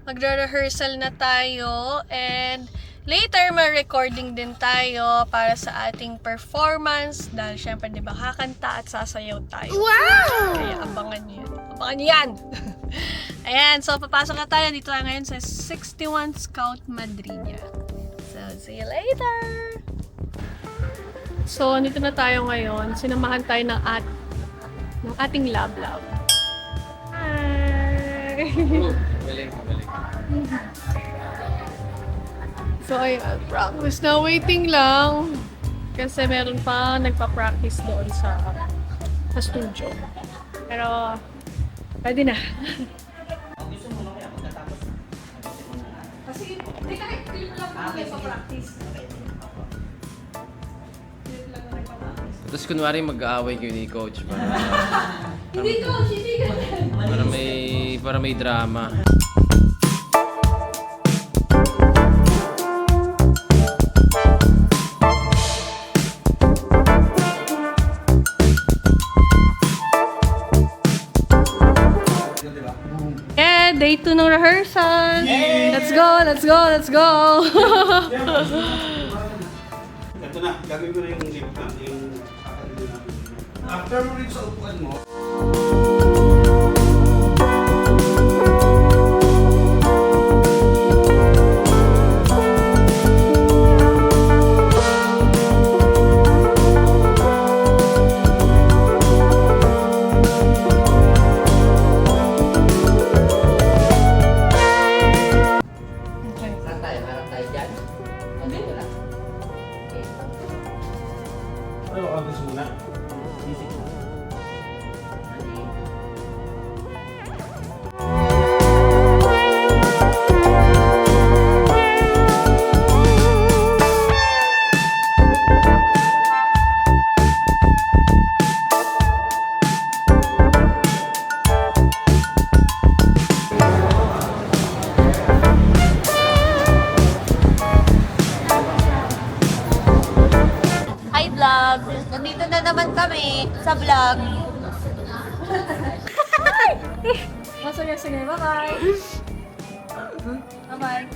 Magre-rehearsal na tayo and later ma-recording din tayo para sa ating performance dahil syempre di ba kakanta at sasayaw tayo. Wow! Kaya abangan niyo. Abangan niyo yan! Ayan, so papasok na tayo dito na ngayon sa 61 Scout Madrinya. So, see you later! So, dito na tayo ngayon. Sinamahan tayo ng ating lab-lab. Hi! Galing. So, ayun, practice na. Waiting lang. Kasi meron pa nagpa-practice doon sa studio. Pero, pwede na. Kasi, hindi kahit clip lang po nagpa-practice. Clip lang nagpa-practice. Tapos kunwari mag-aaway kayo ni Coach Hindi coach, hindi ganun. para may drama. Yeah, day 2 ng rehearsal. Yay! Let's go! Ito na, gagawin ko na yung lip na, yung after mo rin sa upuan mo. Ano ka gusto muna? Basic na. Hi vlog! Nandito na naman kami sa vlog. Sige. Bye-bye. Bye-bye.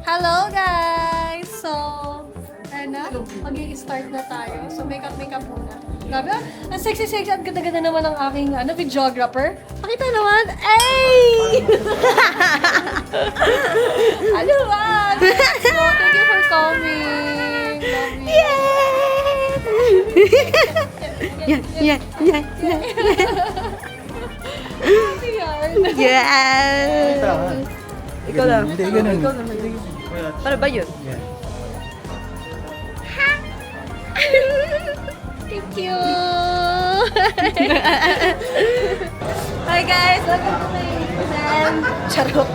Hello guys! So, ayun na. Mag-i-start na tayo. So, makeup muna. Grabe, ang sexy at ganda-ganda naman ng aking videographer. Pakita naman. Ay! Ano ba? So, thank you for coming. Love you. Yeah. Yes! Ikaw lang. Hindi, ganun. Para ba yun? Thank you. Hi guys, welcome to my channel. Charot.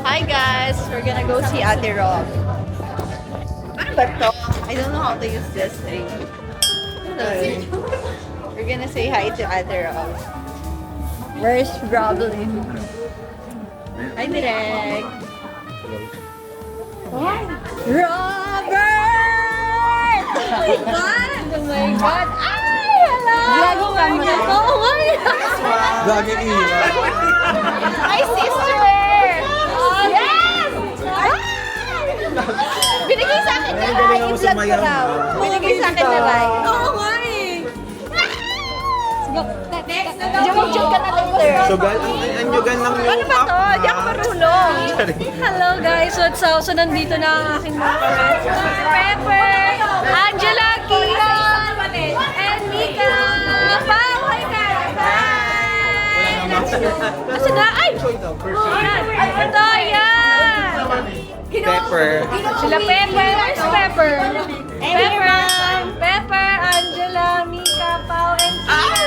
Hi guys! We're gonna go see Ate Rob. Ano ba to? I don't know how to use this thing. We're gonna say hi to Ate Rob. Where's Roblin? Hi, Direk. Robert! Oh my God! Ay, hello! Vlog ka mo na. Oo nga yan. Vlogging iwan. Hi, sister! Yes! Binigay sa akin na Ay, Rai. galing ako I-vlog ko sumayaw. raw. Binigay sa akin na Rai. Oo nga eh. Joke ka na later. Sugal, ang yugan ng Ano ba to? Di ako marunong. Hello guys, what's up? So nandito na ang aking mga friends. Pepper, Angela, Kian, and Mika. Bye! Bye! Kasi na, ay! Ay, ito, yan! Pepper. Sila Pepper, where's Pepper? Pepper, Angela, Mika, Pao, and Kian.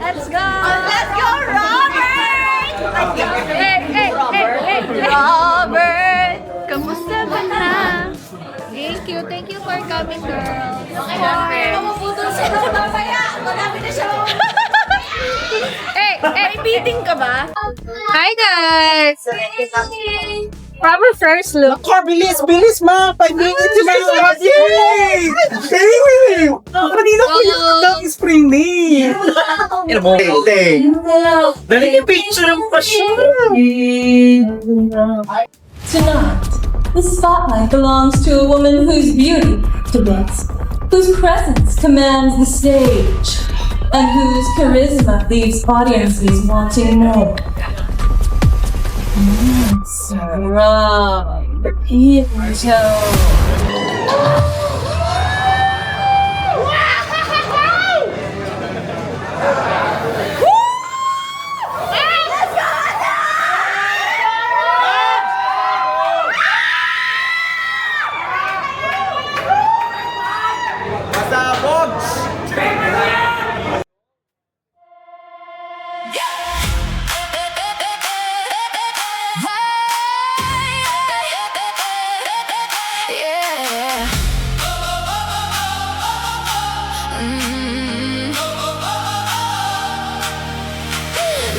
Let's go! Let's go, Robert! Hey! Robert! Kamusta ka na? Thank you for coming, girl. Mamaputol siya ng mamaya. Marami na siya. Hey! May meeting ka ba? Hi, guys! Proper first look. Car, bilis, bilis, ma! 5 minutes na! Yay! Hey! Kanina ko yung ng spring name. Ano mo? Hey, dali yung picture ng pasyon. Tonight, the spotlight belongs to a woman whose beauty debates, whose presence commands the stage, and whose charisma leaves audiences wanting more. Sarah Pinto.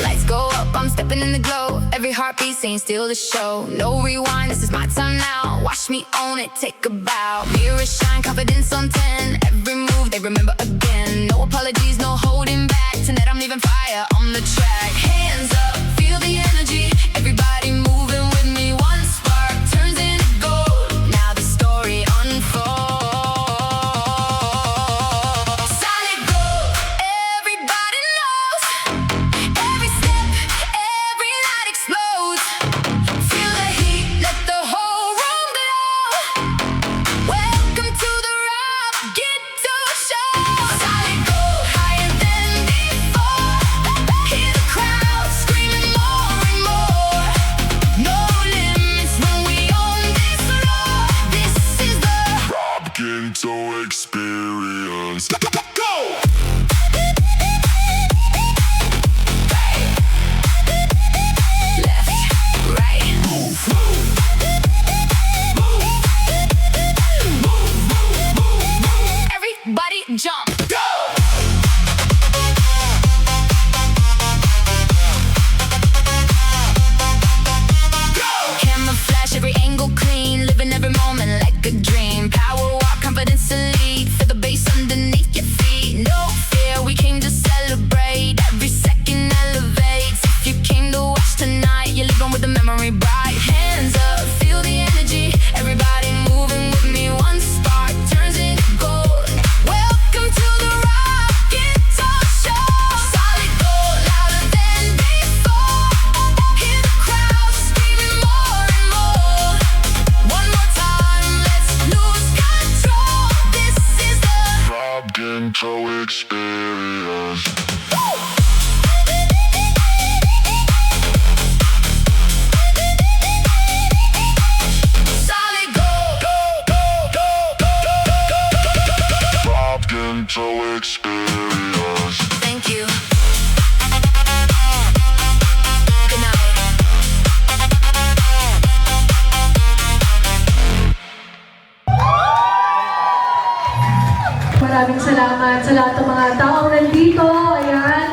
Lights go up, I'm stepping in the glow. Every heartbeat saying still the show. No rewind, this is my time now. Watch me own it, take a bow. Mirror shine, confidence on 10. Every move they remember again. No apologies, no holding back. Tonight I'm leaving fire on the track. Hands up, feel the energy. Everybody moving with me. One spark turns into gold. Now the story unfolds. Solid gold, everybody knows. Every step, every light explodes. Feel the heat, let the whole room glow. Welcome to the Rob Ghetto Show. Solid gold, higher than before. Hear the crowd screaming more and more. No limits when we own this floor. This is the Rob Ghetto Experience. Go! Left, right, move, move, move, move. Everybody jump, go! Camera flash, every angle clean, living every moment like a dream. Power walk, confidence to lead, feel the bass underneath your feet. No fear, we came to celebrate. Every second elevates. If you came to watch tonight, you're living with the memory bright. Hands up, feel the energy. Everybody moving with me. One spark turns into gold. Welcome to the Rock Guitar Show. Solid gold, louder than before. Hear the crowd screaming more and more. One more time, let's lose control. This is the Rob Ghetto Experience. Solid gold. Rob Ghetto Experience. Thank you. Good night. Maraming salamat sa lahat ng mga taong nandito. Ayan.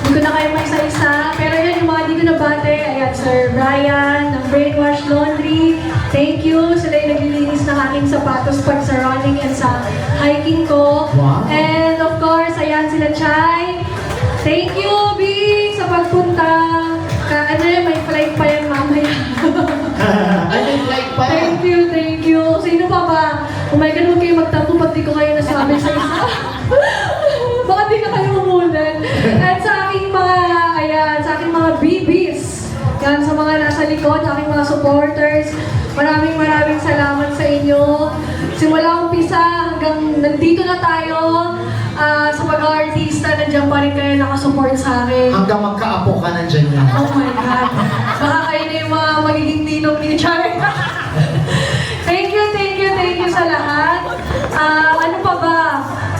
Hindi ko na kayo may isa-isa. Pero yan, yung mga hindi ko nabate. Ayan, Sir Brian ng Brainwash Laundry. Thank you. Sila yung naglilinis ng aking sapatos pag sa running and sa hiking ko. Wow. And of course, ayan sila Chay. Thank you, Bing, sa pagpunta. Ano yan, may flight pa yan mamaya. Thank you, thank you. Sino pa ba? Oh my God, huwag kayo magtampo, ba't di ko kayo nasabi sa isa? Baka di na kayo umulan. At sa aking mga, ayan, sa aking mga BBs, yan, sa mga nasa likod, sa aking mga supporters, maraming salamat sa inyo. Simula umpisa hanggang nandito na tayo, sa pag-artista, nandiyan pa rin kayo nakasupport sa akin. Hanggang magkaapo ka nandyan yan. Oh my God. Baka kayo na yung mga magiging ninong ni Char. Thank you sa lahat. Ano pa ba?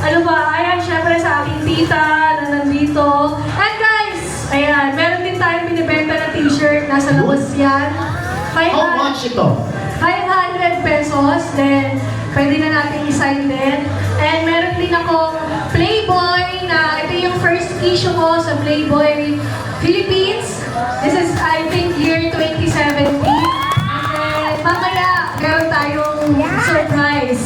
Ayan, syempre sa aking tita na nandito. And guys, ayan, meron din tayong binibenta na t-shirt. Nasa labas yan. How much ito? 500 pesos. Then, pwede na natin i-sign din. And meron din akong Playboy na ito yung first issue ko sa Playboy Philippines. This is, I think, year 2017. And then, surprise.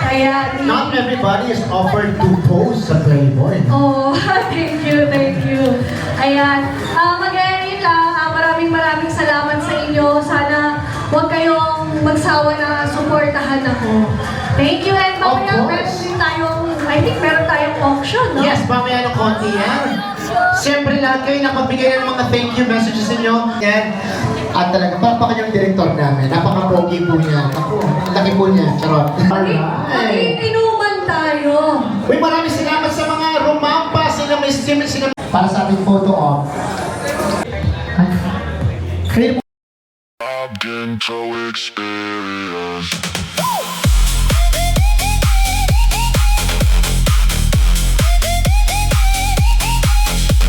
Ayan. Not everybody is offered to pose sa Playboy. Oh, thank you, thank you. Ayan. Again, maraming salamat sa inyo. Sana huwag kayong magsawa na suportahan ako. Thank you, and mamaya Of course. meron din tayong, I think meron tayong auction, no? Yes, mamaya ng konti yan. Siyempre lahat kayo nakabigay ng mga thank you messages ninyo. Yan. At talaga, pa kanyang director namin. Napaka-pogi po niya. Ako, ang laki po niya. Charot. Inuman tayo. Uy, maraming salamat sa mga rumampa, sila Miss Jim, sila para sa ating photo op. Kayo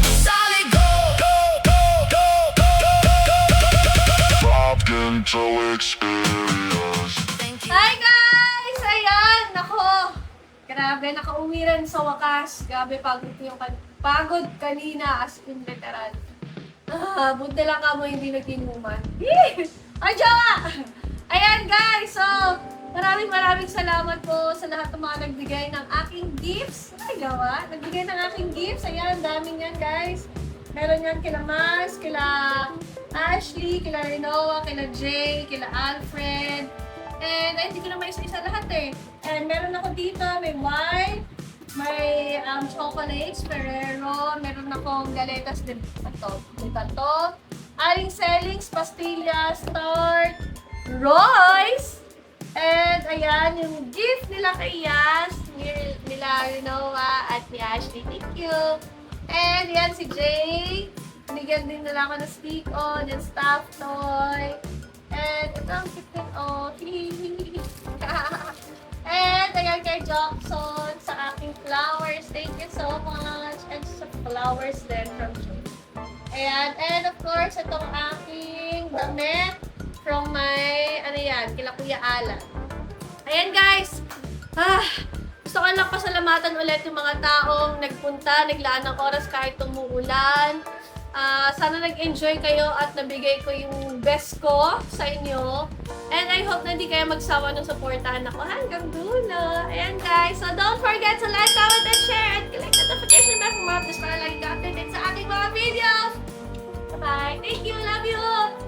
Solid gold. Thank you. Hi guys! Ayan! Nako! Grabe, nakauwiran sa wakas. Grabe, pagod ko yung pagod kanina as in literal. Buti lang ka mo hindi nag-inuman. Ay, jowa! Ayan guys! So, maraming salamat po sa lahat ng mga nagbigay ng aking gifts. Ay, jowa! Nagbigay ng aking gifts. Ayan, daming yan guys. Meron yan kila Mars, kila Ashley, kila Renoa, kila Jay, kila Alfred. And ay, hindi ko na may isa-isa lahat eh. And meron ako dito, may wine, may chocolates, Ferrero, meron akong galetas de bato, aling sellings, pastillas, tart, Royce, and ayan, yung gift nila kay Yas, nila Renoa at ni Ashley. Thank you! And yan si Jay. Binigyan din nila ako ng stick-on, yung stuffed toy. And ito ang cute din, oh. And ayan kay Jackson sa aking flowers. Thank you so much. And sa flowers din from Jay. Ayan. And of course, itong aking damit from my, ano yan, kila Kuya Alan. Ayan guys. Gusto ko lang pasalamatan ulit yung mga taong nagpunta, naglaan ng oras kahit umuulan. Sana nag-enjoy kayo at nabigay ko yung best ko sa inyo. And I hope na hindi kayo magsawa nung supportahan ako hanggang dulo. Ayan guys, so don't forget to like, comment, and share, and click the notification bell for more updates para lagi ka updated sa ating mga videos. Bye-bye! Thank you! Love you!